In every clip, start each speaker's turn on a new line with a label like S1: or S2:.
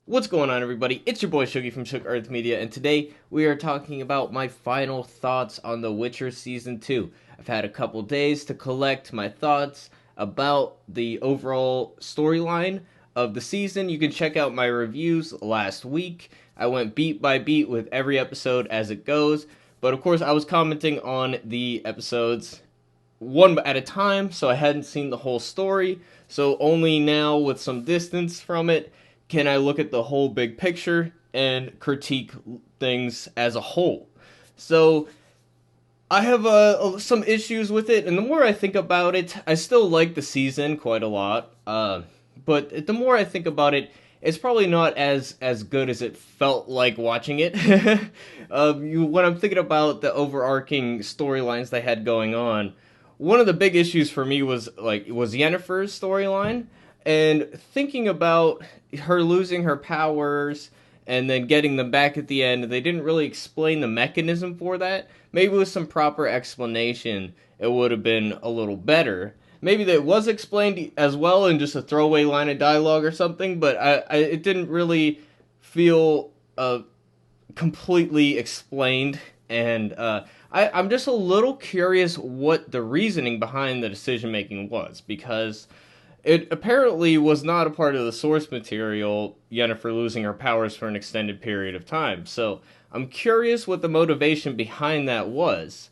S1: What's going on, everybody? It's your boy Shuggy from Shook Earth Media, and today we are talking about my final thoughts on The Witcher Season 2. I've had a couple days to collect my thoughts about the overall storyline of the season. You can check out my reviews last week. I went beat by beat with every episode as it goes, but of course, I was commenting on the episodes one at a time, so I hadn't seen the whole story. So only now, with some distance from it, can I look at the whole big picture and critique things as a whole. So I have some issues with it, and the more I think about it, I still like the season quite a lot. But the more I think about it, it's probably not as good as it felt like watching it. When I'm thinking about the overarching storylines they had going on, one of the big issues for me was Yennefer's storyline, and thinking about her losing her powers and then getting them back at the end. They didn't really explain the mechanism for that. Maybe with some proper explanation, it would have been a little better. Maybe that was explained as well in just a throwaway line of dialogue or something, but it didn't really feel completely explained. And I'm just a little curious what the reasoning behind the decision making was, because it apparently was not a part of the source material, Yennefer losing her powers for an extended period of time. So I'm curious what the motivation behind that was.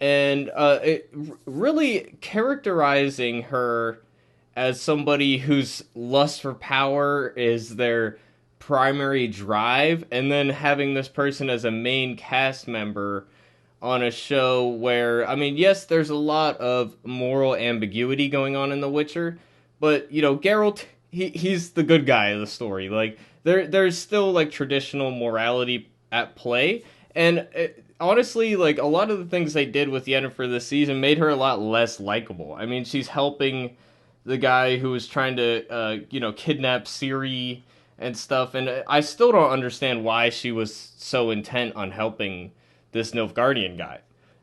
S1: And it really characterizing her as somebody whose lust for power is their primary drive, and then having this person as a main cast member on a show where, I mean, yes, there's a lot of moral ambiguity going on in The Witcher, but Geralt, he's the good guy of the story. Like there's still like traditional morality at play, and honestly, like a lot of the things they did with Yennefer this season made her a lot less likable. I mean, she's helping the guy who was trying to kidnap Ciri and stuff, and I still don't understand why she was so intent on helping this Nilfgaardian guy.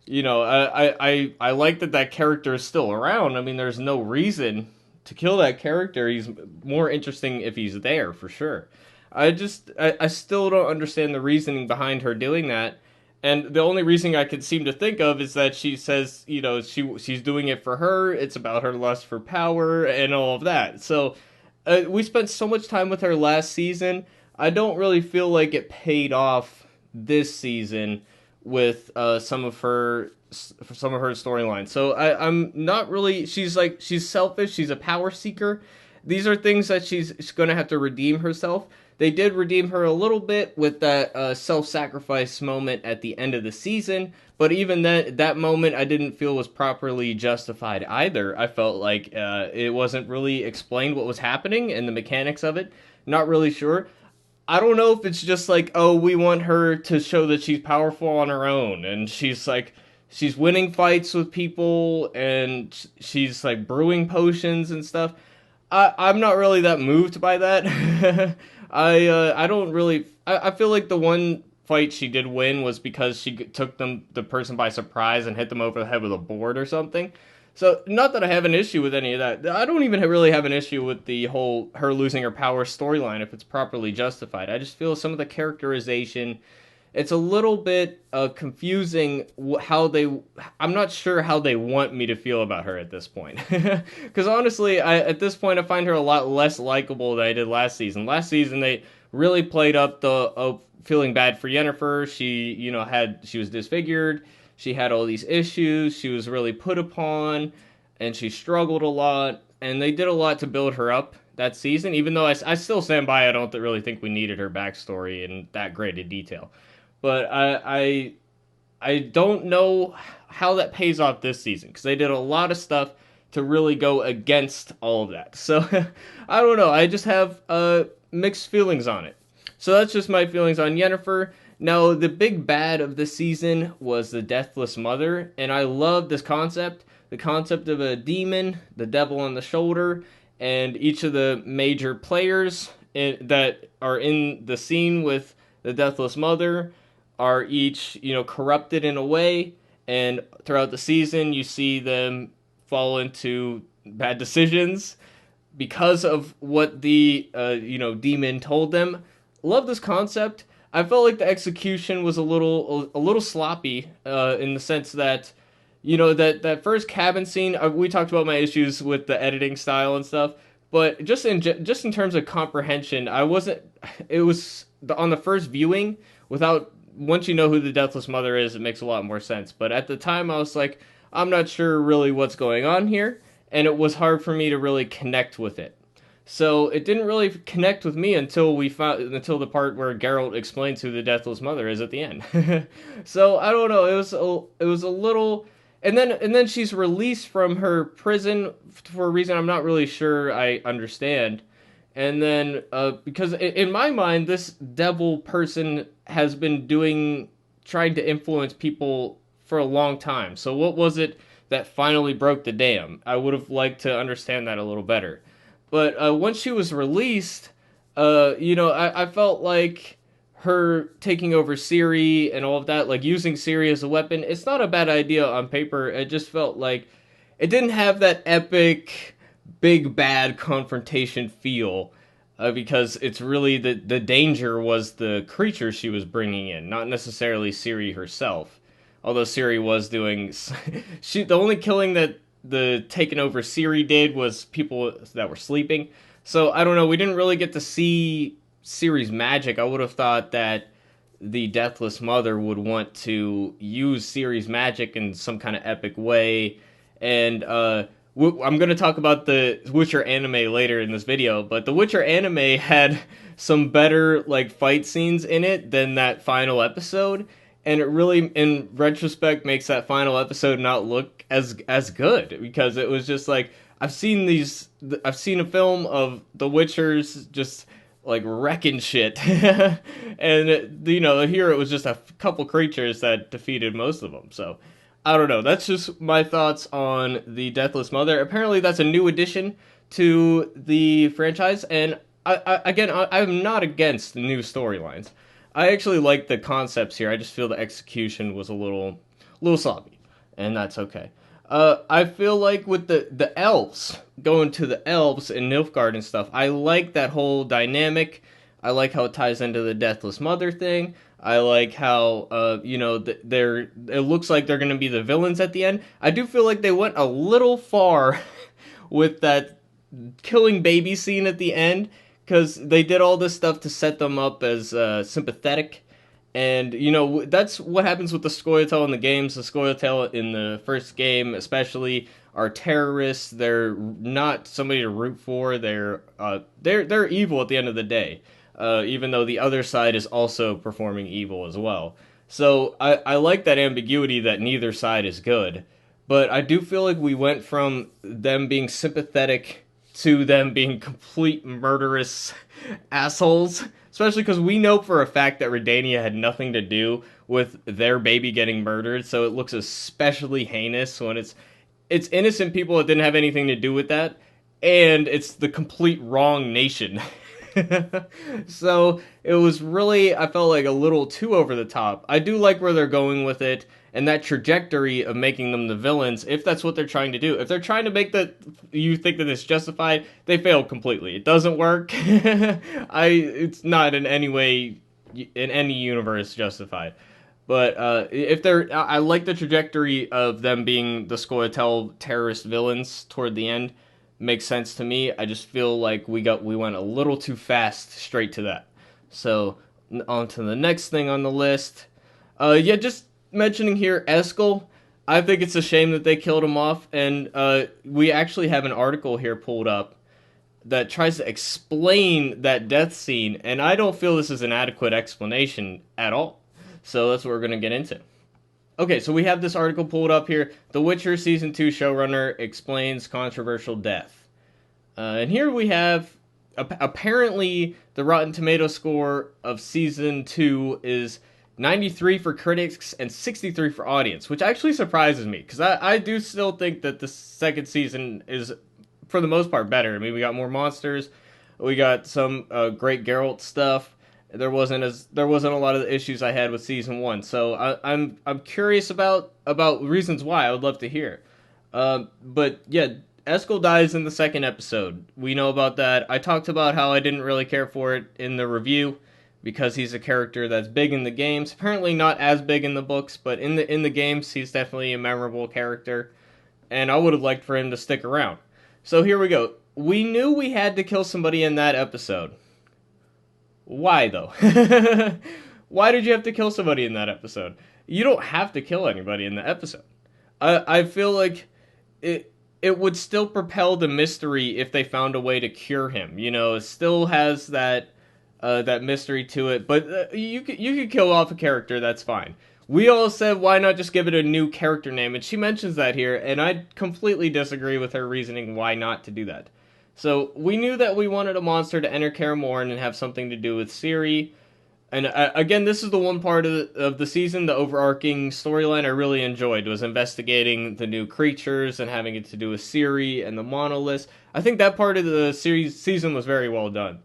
S1: I like that character is still around. I mean, there's no reason to kill that character. He's more interesting if he's there, for sure. I still don't understand the reasoning behind her doing that. And the only reason I could seem to think of is that she says, she's doing it for her. It's about her lust for power and all of that. So we spent so much time with her last season. I don't really feel like it paid off this season with some of her storyline. So I'm not really. She's selfish. She's a power seeker. These are things that she's going to have to redeem herself. They did redeem her a little bit with that self-sacrifice moment at the end of the season, but even that moment I didn't feel was properly justified either. I felt like it wasn't really explained what was happening and the mechanics of it. Not really sure. I don't know if it's just like, oh, we want her to show that she's powerful on her own, and she's winning fights with people, and she's like brewing potions and stuff. I'm not really that moved by that. I don't really. I feel like the one fight she did win was because she took the person by surprise and hit them over the head with a board or something. So, not that I have an issue with any of that. I don't even really have an issue with the whole her losing her power storyline if it's properly justified. I just feel some of the characterization, it's a little bit confusing how they. I'm not sure how they want me to feel about her at this point. Because honestly, at this point, I find her a lot less likable than I did last season. Last season, they really played up the feeling bad for Yennefer. She was disfigured. She had all these issues. She was really put upon, and she struggled a lot. And they did a lot to build her up that season. Even though I still stand by, I don't really think we needed her backstory in that great a detail. But I don't know how that pays off this season, because they did a lot of stuff to really go against all of that. So I don't know. I just have mixed feelings on it. So that's just my feelings on Yennefer. Now, the big bad of this season was the Deathless Mother, and I love this concept. The concept of a demon, the devil on the shoulder, and each of the major players that are in the scene with the Deathless Mother are each, corrupted in a way, and throughout the season, you see them fall into bad decisions. because of what the demon told them. Love this concept. I felt like the execution was a little sloppy in the sense that that first cabin scene. We talked about my issues with the editing style and stuff, but just in terms of comprehension, I wasn't. It was on the first viewing without once you know who the Deathless Mother is, it makes a lot more sense. But at the time, I was like, I'm not sure really what's going on here, and it was hard for me to really connect with it. So it didn't really connect with me until the part where Geralt explains who the Deathless Mother is at the end. So I don't know. It was a little, and then she's released from her prison for a reason I'm not really sure I understand. And then because in my mind, this devil person has been trying to influence people for a long time. So what was it that finally broke the dam? I would have liked to understand that a little better. But once she was released, I felt like her taking over Ciri and all of that, like using Ciri as a weapon, it's not a bad idea on paper. It just felt like it didn't have that epic, big bad confrontation feel. Because it's really the danger was the creature she was bringing in, not necessarily Ciri herself. Although Ciri was doing, the only killing that the taken over Ciri did was people that were sleeping. So I don't know. We didn't really get to see Ciri's magic. I would have thought that the Deathless Mother would want to use Ciri's magic in some kind of epic way. And I'm going to talk about the Witcher anime later in this video, but the Witcher anime had some better like fight scenes in it than that final episode, and it really, in retrospect, makes that final episode not look as good because it was just like I've seen a film of the Witchers just like wrecking shit, and here it was just a couple creatures that defeated most of them. So I don't know. That's just my thoughts on the Deathless Mother. Apparently, that's a new addition to the franchise, and I'm not against the new storylines. I actually like the concepts here. I just feel the execution was a little sloppy, and that's okay. I feel like with the elves, going to the elves in Nilfgaard and stuff, I like that whole dynamic. I like how it ties into the Deathless Mother thing. I like how it looks like they're going to be the villains at the end. I do feel like they went a little far with that killing baby scene at the end because they did all this stuff to set them up as sympathetic. And, that's what happens with the Scoia'tael in the games. The Scoia'tael in the first game, especially, are terrorists. They're not somebody to root for. They're evil at the end of the day, even though the other side is also performing evil as well. So I like that ambiguity that neither side is good. But I do feel like we went from them being sympathetic to them being complete murderous assholes. Especially because we know for a fact that Redania had nothing to do with their baby getting murdered, so it looks especially heinous when it's innocent people that didn't have anything to do with that, and it's the complete wrong nation. So it was really, I felt like a little too over the top. I do like where they're going with it, and that trajectory of making them the villains, if that's what they're trying to do. If they're trying to make you think that it's justified, they failed completely. It doesn't work. It's not in any way, in any universe, justified. But I like the trajectory of them being the Scoia'tael terrorist villains toward the end. Makes sense to me. I just feel like we went a little too fast straight to that. So on to the next thing on the list. Just mentioning here Eskel. I think it's a shame that they killed him off, and we actually have an article here pulled up that tries to explain that death scene, and I don't feel this is an adequate explanation at all. So that's what we're going to get into. Okay, so we have this article pulled up here. The Witcher Season 2 showrunner explains controversial death. And here we have, apparently, the Rotten Tomato score of Season 2 is 93 for critics and 63 for audience, which actually surprises me, because I do still think that the second season is, for the most part, better. I mean, we got more monsters, we got some great Geralt stuff. There wasn't a lot of the issues I had with season 1, so I'm curious about reasons why. I would love to hear. But yeah, Eskel dies in the second episode. We know about that. I talked about how I didn't really care for it in the review because he's a character that's big in the games. Apparently not as big in the books, but in the games he's definitely a memorable character, and I would have liked for him to stick around. So here we go. We knew we had to kill somebody in that episode. Why though? Why did you have to kill somebody in that episode? You don't have to kill anybody in the episode. I feel like it would still propel the mystery if they found a way to cure him. You know, it still has that mystery to it. But you could kill off a character. That's fine. We all said why not just give it a new character name, and she mentions that here, and I completely disagree with her reasoning why not to do that. So we knew that we wanted a monster to enter Kaer Morhen and have something to do with Ciri. And again, this is the one part of the season, the overarching storyline I really enjoyed, was investigating the new creatures and having it to do with Ciri and the monoliths. I think that part of the season was very well done.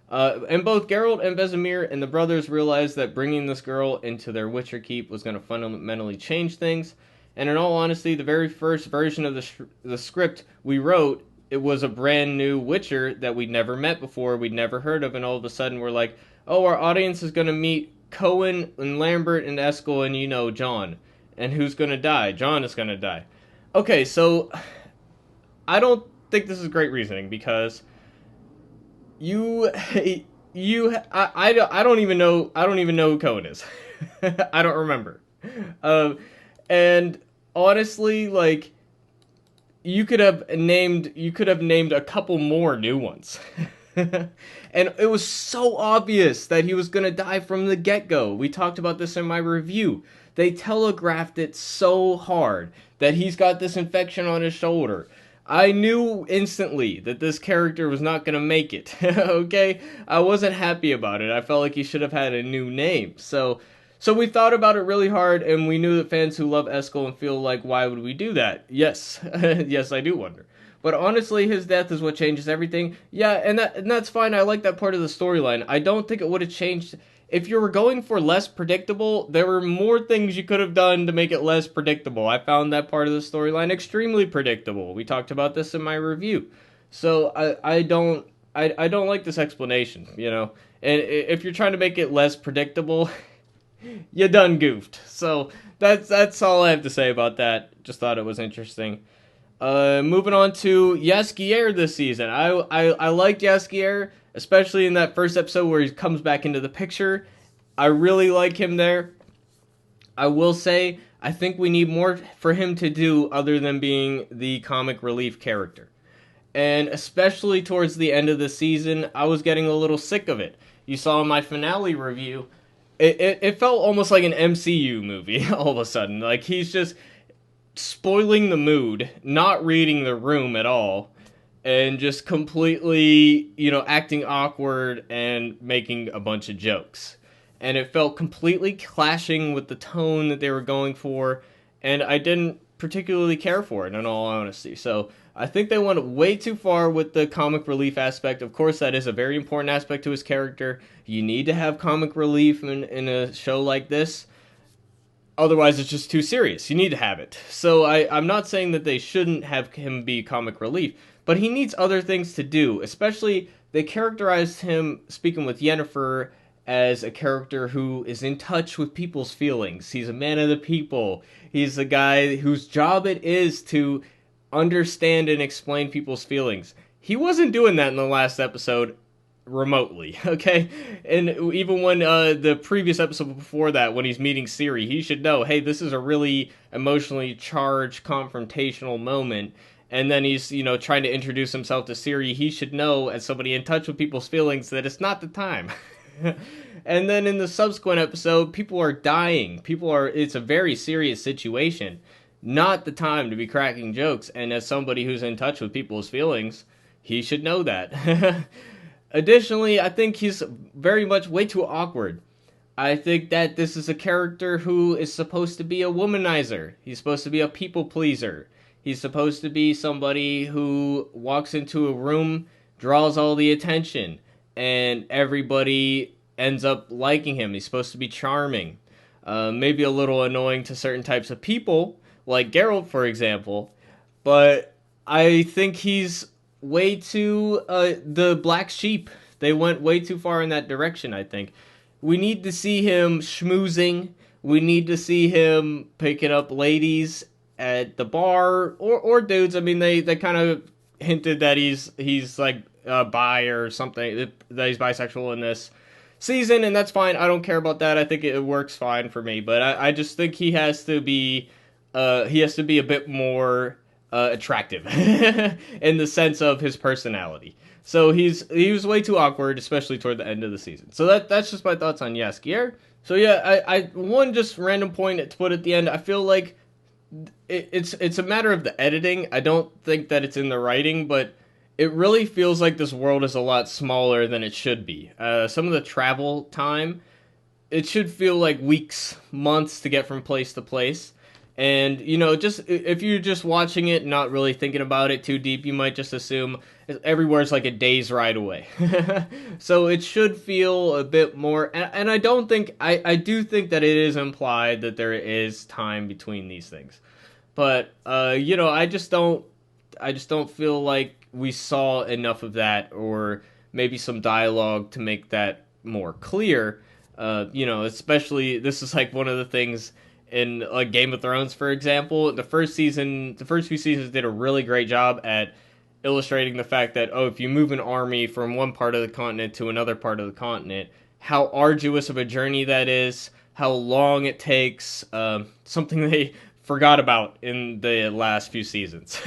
S1: And both Geralt and Vesemir and the brothers realized that bringing this girl into their Witcher keep was going to fundamentally change things. And in all honesty, the very first version of the script we wrote, it was a brand new Witcher that we'd never met before, we'd never heard of, and all of a sudden we're like, oh, our audience is going to meet Cohen and Lambert and Eskel and, you know, John. And who's going to die? John is going to die. Okay, so I don't think this is great reasoning because I don't even know who Cohen is. I don't remember. And honestly, like, you could have named a couple more new ones. And it was so obvious that he was going to die from the get-go. We talked about this in my review. They telegraphed it so hard that he's got this infection on his shoulder. I knew instantly that this character was not going to make it, okay? I wasn't happy about it. I felt like he should have had a new name. So we thought about it really hard, and we knew that fans who love Eskel and feel like, why would we do that? Yes. Yes, I do wonder. But honestly, his death is what changes everything. Yeah, and that's fine. I like that part of the storyline. I don't think it would have changed. If you were going for less predictable, there were more things you could have done to make it less predictable. I found that part of the storyline extremely predictable. We talked about this in my review. So I don't like this explanation, you know. And if you're trying to make it less predictable, you done goofed. So that's all I have to say about that. Just thought it was interesting. Moving on to Jaskier this season. I liked Jaskier, especially in that first episode where he comes back into the picture. I really like him there. I will say, I think we need more for him to do other than being the comic relief character. And especially towards the end of the season, I was getting a little sick of it. You saw in my finale review, it felt almost like an MCU movie all of a sudden. Like, he's just spoiling the mood, not reading the room at all, and just completely, you know, acting awkward and making a bunch of jokes. And it felt completely clashing with the tone that they were going for, and I didn't particularly care for it, in all honesty. So I think they went way too far with the comic relief aspect. Of course, that is a very important aspect to his character. You need to have comic relief in a show like this. Otherwise, it's just too serious. You need to have it. So I'm not saying that they shouldn't have him be comic relief, but he needs other things to do. Especially, they characterized him, speaking with Yennefer, as a character who is in touch with people's feelings. He's a man of the people. He's a guy whose job it is to understand and explain people's feelings. He wasn't doing that in the last episode remotely, okay? And even when the previous episode before that, when he's meeting Ciri, he should know, hey, this is a really emotionally charged, confrontational moment. And then he's, you know, trying to introduce himself to Ciri. He should know, as somebody in touch with people's feelings, that it's not the time. And then in the subsequent episode, people are dying. It's a very serious situation. Not the time to be cracking jokes. And as somebody who's in touch with people's feelings, he should know that. Additionally, I think he's very much way too awkward. I think that this is a character who is supposed to be a womanizer. He's supposed to be a people pleaser. He's supposed to be somebody who walks into a room, draws all the attention, and everybody ends up liking him. He's supposed to be charming. Maybe a little annoying to certain types of people, like Geralt, for example. But I think he's way too the black sheep. They went way too far in that direction, I think. We need to see him schmoozing. We need to see him picking up ladies at the bar or dudes. I mean, they kind of hinted that he's like bi or something, that he's bisexual in this season, and that's fine. I don't care about that. I think it works fine for me, but I just think he has to be a bit more attractive in the sense of his personality. So he was way too awkward, especially toward the end of the season. So that's just my thoughts on Jaskier. So yeah, I one just random point to put at the end. I feel like it's a matter of the editing. I don't think that it's in the writing, but it really feels like this world is a lot smaller than it should be. Some of the travel time, it should feel like weeks, months to get from place to place. And, you know, just if you're just watching it, not really thinking about it too deep, you might just assume everywhere's like a day's ride away. So it should feel a bit more, and I don't think, I do think that it is implied that there is time between these things. But, you know, I just don't feel like we saw enough of that, or maybe some dialogue to make that more clear. You know, especially, this is like one of the things in like Game of Thrones, for example. The first few seasons did a really great job at illustrating the fact that, oh, if you move an army from one part of the continent to another part of the continent, how arduous of a journey that is, how long it takes, something they forgot about in the last few seasons.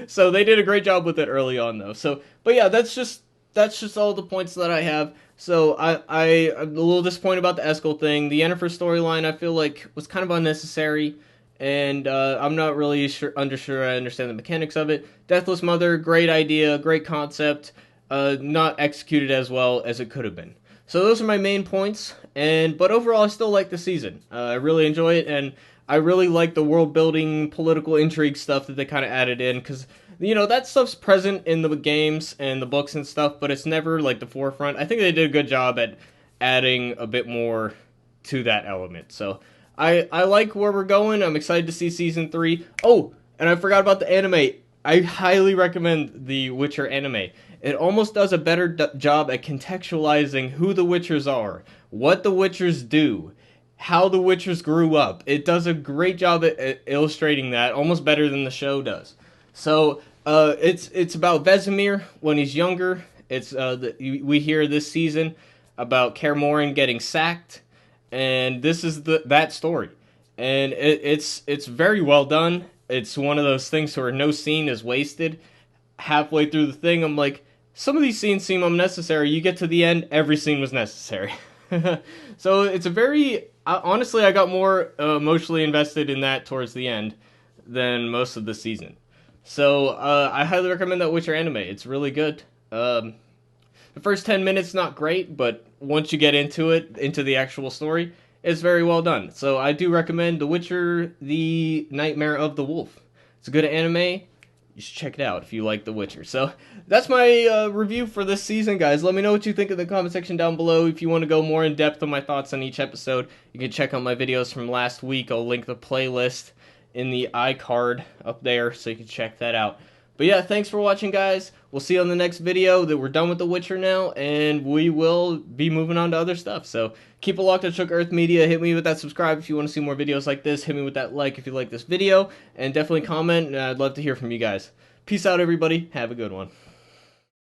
S1: So they did a great job with it early on, though. So, but yeah, that's just all the points that I have. So I'm a little disappointed about the Eskel thing. The Yennefer storyline, I feel like, was kind of unnecessary, and I'm not really sure I understand the mechanics of it. Deathless Mother, great idea, great concept, not executed as well as it could have been. So those are my main points, but overall I still like the season. I really enjoy it, and I really like the world building, political intrigue stuff that they kind of added in, because, you know, that stuff's present in the games and the books and stuff, but it's never like the forefront. I think they did a good job at adding a bit more to that element. So I like where we're going. I'm excited to see season 3. Oh, and I forgot about the anime. I highly recommend the Witcher anime. It almost does a better job at contextualizing who the Witchers are, what the Witchers do, how the Witchers grew up. It does a great job at illustrating that, almost better than the show does. So it's about Vesemir when he's younger. It's we hear this season about Kaer Morhen getting sacked, and this is that story, and it's very well done. It's one of those things where no scene is wasted. Halfway through the thing, I'm like, some of these scenes seem unnecessary. You get to the end, every scene was necessary. So it's a very, honestly, I got more emotionally invested in that towards the end than most of the season. So I highly recommend that Witcher anime. It's really good. The first 10 minutes not great, but once you get into it, into the actual story, it's very well done. So I do recommend The Witcher: The Nightmare of the Wolf. It's a good anime. You should check it out if you like The Witcher. So that's my review for this season, guys. Let me know what you think in the comment section down below. If you want to go more in depth on my thoughts on each episode, you can check out my videos from last week. I'll link the playlist in the iCard up there, so you can check that out. But yeah, thanks for watching, guys. We'll see you on the next video. That we're done with The Witcher now, and we will be moving on to other stuff. So keep it locked on Shook Earth Media. Hit me with that subscribe if you want to see more videos like this. Hit me with that like if you like this video, and definitely comment, and I'd love to hear from you guys. Peace out, everybody. Have a good one.